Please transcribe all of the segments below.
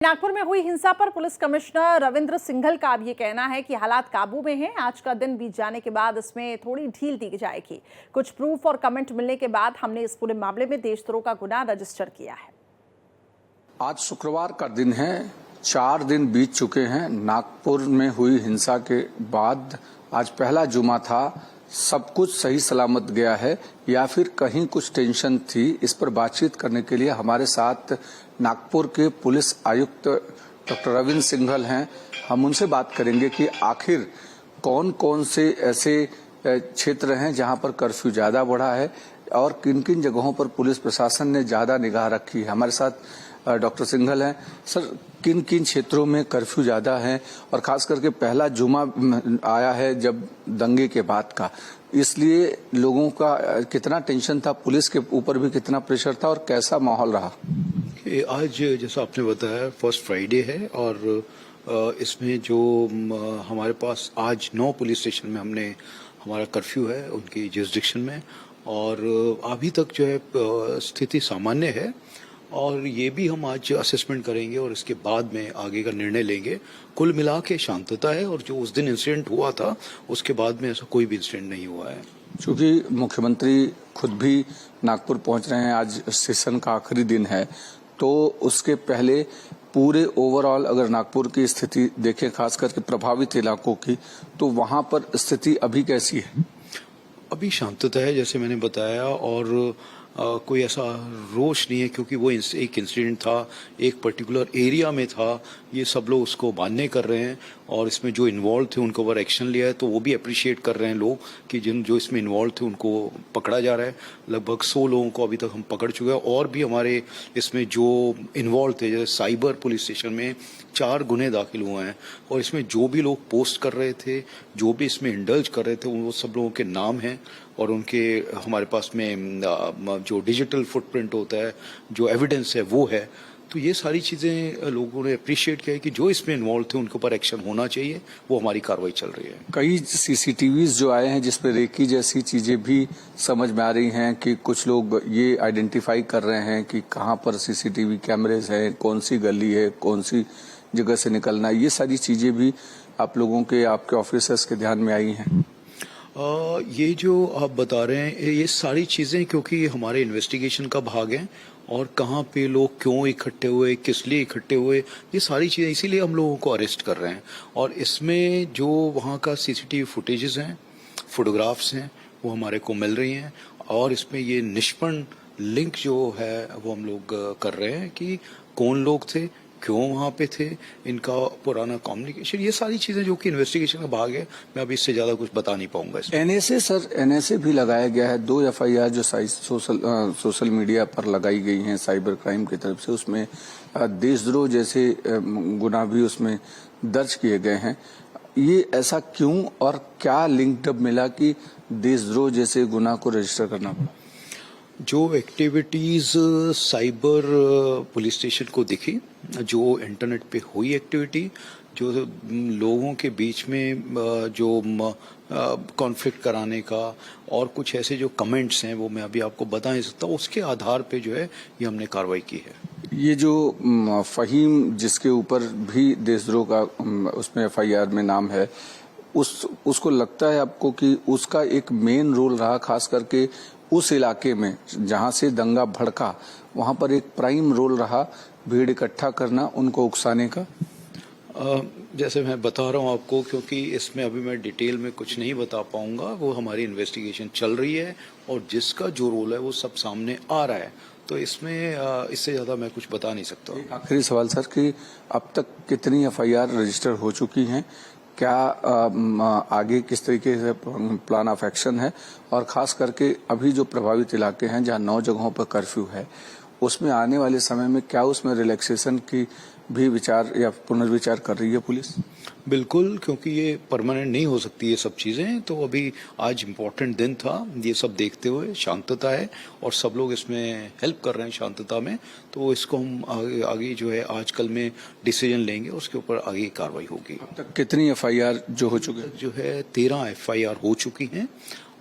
नागपुर में हुई हिंसा पर पुलिस कमिश्नर रविंद्र सिंघल का अब ये कहना है कि हालात काबू में हैं। आज का दिन बीत जाने के बाद इसमें थोड़ी ढील दी जाएगी। कुछ प्रूफ और कमेंट मिलने के बाद हमने इस पूरे मामले में देशद्रोह का गुनाह रजिस्टर किया है। आज शुक्रवार का दिन है। 4 दिन बीत चुके हैं। नागपुर में हुई हिंसा के बाद आज पहला जुमा था। सब कुछ सही सलामत गया है या फिर कहीं कुछ टेंशन थी, इस पर बातचीत करने के लिए हमारे साथ नागपुर के पुलिस आयुक्त डॉक्टर रविंद्र सिंघल हैं। हम उनसे बात करेंगे कि आखिर कौन कौन से ऐसे क्षेत्र हैं जहां पर कर्फ्यू ज्यादा बढ़ा है और किन किन जगहों पर पुलिस प्रशासन ने ज्यादा निगाह रखी है। हमारे साथ डॉक्टर सिंघल हैं। सर, किन किन क्षेत्रों में कर्फ्यू ज्यादा है और खास करके पहला जुमा आया है जब दंगे के बाद का, इसलिए लोगों का कितना टेंशन था, पुलिस के ऊपर भी कितना प्रेशर था और कैसा माहौल रहा? आज जैसा आपने बताया फर्स्ट फ्राइडे है और इसमें जो हमारे पास आज 9 पुलिस स्टेशन में हमने हमारा कर्फ्यू है उनकी जुरिसडिक्शन में, और अभी तक जो है स्थिति सामान्य है और ये भी हम आज असेसमेंट करेंगे और इसके बाद में आगे का निर्णय लेंगे। कुल मिला के शांतता है और जो उस दिन इंसिडेंट हुआ था उसके बाद में ऐसा कोई भी इंसिडेंट नहीं हुआ है। चूंकि मुख्यमंत्री खुद भी नागपुर पहुंच रहे हैं, आज सेशन का आखिरी दिन है, तो उसके पहले पूरे ओवरऑल अगर नागपुर की स्थिति देखें, खास करके प्रभावित इलाकों की, तो वहां पर स्थिति अभी कैसी है? अभी शांतता है जैसे मैंने बताया, और कोई ऐसा रोष नहीं है क्योंकि वो एक इंसिडेंट था, एक पर्टिकुलर एरिया में था। ये सब लोग उसको मान्य कर रहे हैं और इसमें जो इन्वॉल्व थे उनके ऊपर एक्शन लिया है, तो वो भी अप्रिशिएट कर रहे हैं लोग कि जो इसमें इन्वॉल्व थे उनको पकड़ा जा रहा है। लगभग 100 लोगों को अभी तक हम पकड़ चुके हैं और भी हमारे इसमें जो इन्वॉल्व थे, जैसे साइबर पुलिस स्टेशन में 4 गुने दाखिल हुए हैं और इसमें जो भी लोग पोस्ट कर रहे थे, जो भी इसमें इंडल्ज कर रहे थे, वो सब लोगों के नाम हैं और उनके हमारे पास में जो डिजिटल फुटप्रिंट होता है, जो एविडेंस है वो है। तो ये सारी चीजें लोगों ने अप्रिशिएट किया है कि जो इसमें इन्वॉल्व थे उनके ऊपर एक्शन होना चाहिए, वो हमारी कार्रवाई चल रही है। कई सीसीटीवीज जो आए हैं जिसपे रेकी जैसी चीजें भी समझ में आ रही हैं कि कुछ लोग ये आइडेंटिफाई कर रहे हैं कि कहां पर सीसीटीवी कैमरेज हैं, कौन सी गली है, कौन सी जगह से निकलना है, ये सारी चीजें भी आप लोगों के, आपके ऑफिसर्स के ध्यान में आई हैं? ये जो आप बता रहे हैं ये सारी चीजें क्योंकि हमारे इन्वेस्टिगेशन का भाग है और कहाँ पे लोग क्यों इकट्ठे हुए, किस लिए इकट्ठे हुए, ये सारी चीजें इसीलिए हम लोगों को अरेस्ट कर रहे हैं। और इसमें जो वहाँ का सीसीटीवी फुटेजेस हैं, फोटोग्राफ्स हैं, वो हमारे को मिल रही हैं और इसमें ये निष्पन्न लिंक जो है वो हम लोग कर रहे हैं कि कौन लोग थे, क्यों वहाँ पे थे, इनका पुराना कम्युनिकेशन, ये सारी चीजें जो कि इन्वेस्टिगेशन का भाग है। मैं अभी इससे ज्यादा कुछ बता नहीं पाऊंगा। एनएसए सर, एनएसए भी लगाया गया है। 2 एफआईआर जो सोशल मीडिया पर लगाई गई हैं साइबर क्राइम की तरफ से, उसमें देशद्रोह जैसे गुनाह भी उसमें दर्ज किए गए हैं। ये ऐसा क्यों और क्या लिंक अब मिला कि देशद्रोह जैसे गुनाह को रजिस्टर करना पड़ा? जो एक्टिविटीज साइबर पुलिस स्टेशन को दिखी, जो इंटरनेट पे हुई एक्टिविटी, जो लोगों के बीच में जो कॉन्फ्लिक्ट कराने का और कुछ ऐसे जो कमेंट्स हैं वो मैं अभी आपको बता नहीं सकता, उसके आधार पे जो है ये हमने कार्रवाई की है। ये जो फहीम जिसके ऊपर भी देशद्रोह का उसमें एफआईआर में नाम है, उसको लगता है आपको कि उसका एक मेन रोल रहा, खास करके उस इलाके में जहां से दंगा भड़का, वहां पर एक प्राइम रोल रहा भीड़ इकट्ठा करना, उनको उकसाने का? जैसे मैं बता रहा हूं आपको, क्योंकि इसमें अभी मैं डिटेल में कुछ नहीं बता पाऊंगा, वो हमारी इन्वेस्टिगेशन चल रही है और जिसका जो रोल है वो सब सामने आ रहा है, तो इसमें इससे ज्यादा मैं कुछ बता नहीं सकता। एक आखिरी सवाल सर कि अब तक कितनी एफआईआर रजिस्टर हो चुकी हैं, क्या आगे किस तरीके से प्लान ऑफ एक्शन है, और खास करके अभी जो प्रभावित इलाके हैं जहां 9 जगहों पर कर्फ्यू है, उसमें आने वाले समय में क्या उसमें रिलैक्सेशन की भी विचार या पुनर्विचार कर रही है पुलिस? बिल्कुल, क्योंकि ये परमानेंट नहीं हो सकती ये सब चीजें, तो अभी आज इम्पोर्टेंट दिन था, ये सब देखते हुए शांतता है और सब लोग इसमें हेल्प कर रहे हैं शांतता में, तो इसको हम आगे जो है आजकल में डिसीजन लेंगे, उसके ऊपर आगे कार्रवाई होगी। अब तक कितनी एफआईआर जो हो चुकी है? जो है 13 एफआईआर हो चुकी हैं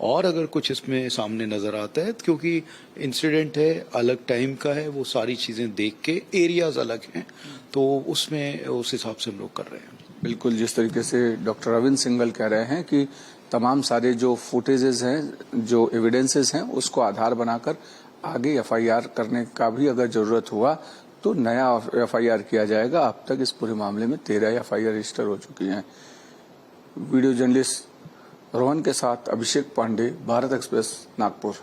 और अगर कुछ इसमें सामने नजर आता है, क्योंकि इंसिडेंट है, अलग टाइम का है, वो सारी चीजें देख के, एरियाज अलग हैं, तो उसमें उस हिसाब से हम लोग कर रहे हैं। बिल्कुल, जिस तरीके से डॉक्टर रविंद्र सिंघल कह रहे हैं कि तमाम सारे जो फुटेजेस हैं, जो एविडेंसेस हैं, उसको आधार बनाकर आगे एफआईआर करने का भी अगर जरूरत हुआ तो नया एफआईआर किया जाएगा। अब तक इस पूरे मामले में 13 एफआईआर रजिस्टर हो चुकी हैं। वीडियो जर्नलिस्ट रोहन के साथ अभिषेक पांडे, भारत एक्सप्रेस, नागपुर।